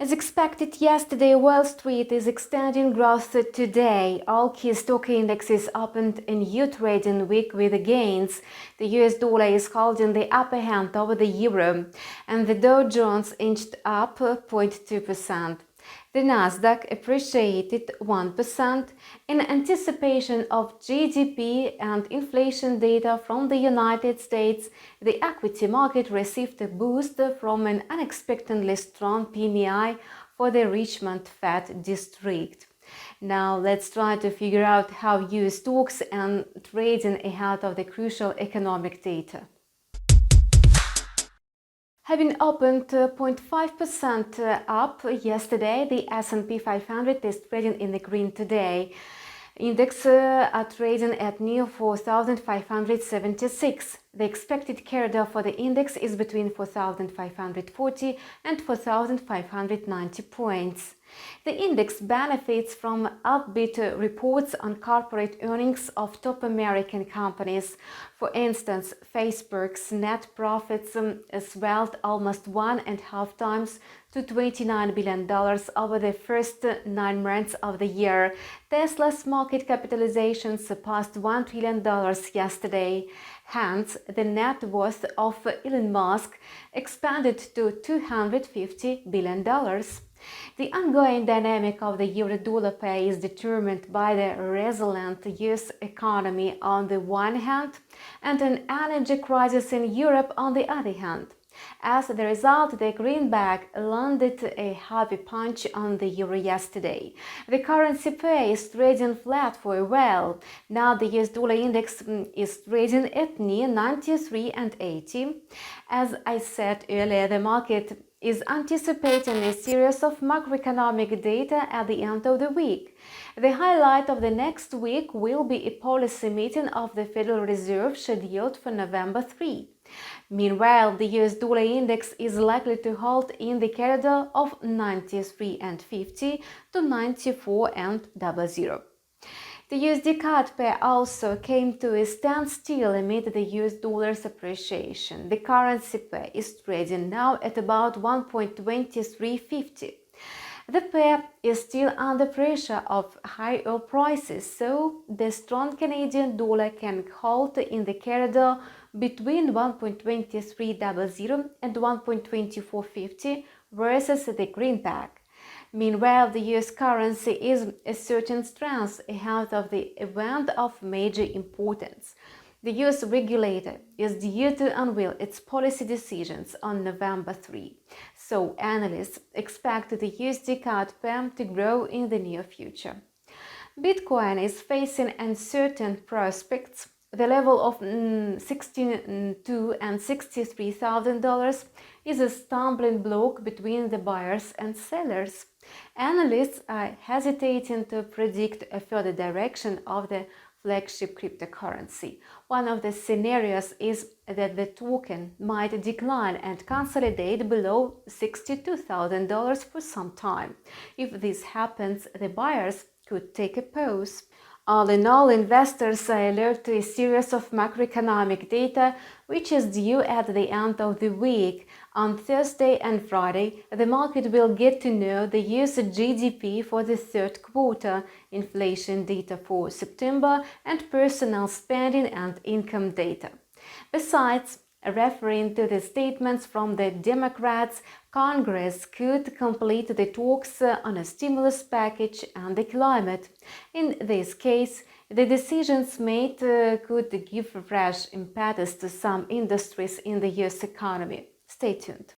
As expected yesterday, Wall Street is extending growth today. All key stock indexes opened a new trading week with gains. The US dollar is holding the upper hand over the euro, and the Dow Jones inched up 0.2%. The Nasdaq appreciated 1% in anticipation of GDP and inflation data from the United States. The equity market received a boost from an unexpectedly strong PMI for the Richmond Fed District. Now let's try to figure out how US stocks and trading ahead of the crucial economic data. Having opened 0.5% up yesterday, the S&P 500 is trading in the green today. Index are trading at near 4,576. The expected corridor for the index is between 4,540 and 4,590 points. The index benefits from upbeat reports on corporate earnings of top American companies. For instance, Facebook's net profits swelled almost 1.5 times to $29 billion over the first 9 months of the year. Tesla's market capitalization surpassed $1 trillion yesterday. Hence, the net worth of Elon Musk expanded to $250 billion. The ongoing dynamic of the euro-dollar pair is determined by the resilient US economy on the one hand and an energy crisis in Europe on the other hand. As a result, the greenback landed a heavy punch on the euro yesterday. The currency pair is trading flat for a while. Now the US dollar index is trading at near 93.80. As I said earlier, the market is anticipating a series of macroeconomic data at the end of the week. The highlight of the next week will be a policy meeting of the Federal Reserve scheduled for November 3. Meanwhile, the US dollar index is likely to hold in the corridor of 93.50 to 94.00. The USD CAD pair also came to a standstill amid the US dollar's appreciation. The currency pair is trading now at about 1.2350. The pair is still under pressure of high oil prices, so the strong Canadian dollar can hold in the corridor between 1.2300 and 1.2450 versus the greenback. Meanwhile, the US currency is asserting strength ahead of the event of major importance. The US regulator is due to unveil its policy decisions on November 3, so analysts expect the USD CAD pair to grow in the near future. Bitcoin is facing uncertain prospects. The level of $62,000 and $63,000 is a stumbling block between the buyers and sellers. Analysts are hesitating to predict a further direction of the flagship cryptocurrency. One of the scenarios is that the token might decline and consolidate below $62,000 for some time. If this happens, the buyers could take a pause. All in all, investors are alert to a series of macroeconomic data which is due at the end of the week. On Thursday and Friday, the market will get to know the US GDP for the third quarter, inflation data for September, and personal spending and income data. Besides, referring to the statements from the Democrats, Congress could complete the talks on a stimulus package and the climate. In this case, the decisions made could give fresh impetus to some industries in the US economy. Stay tuned.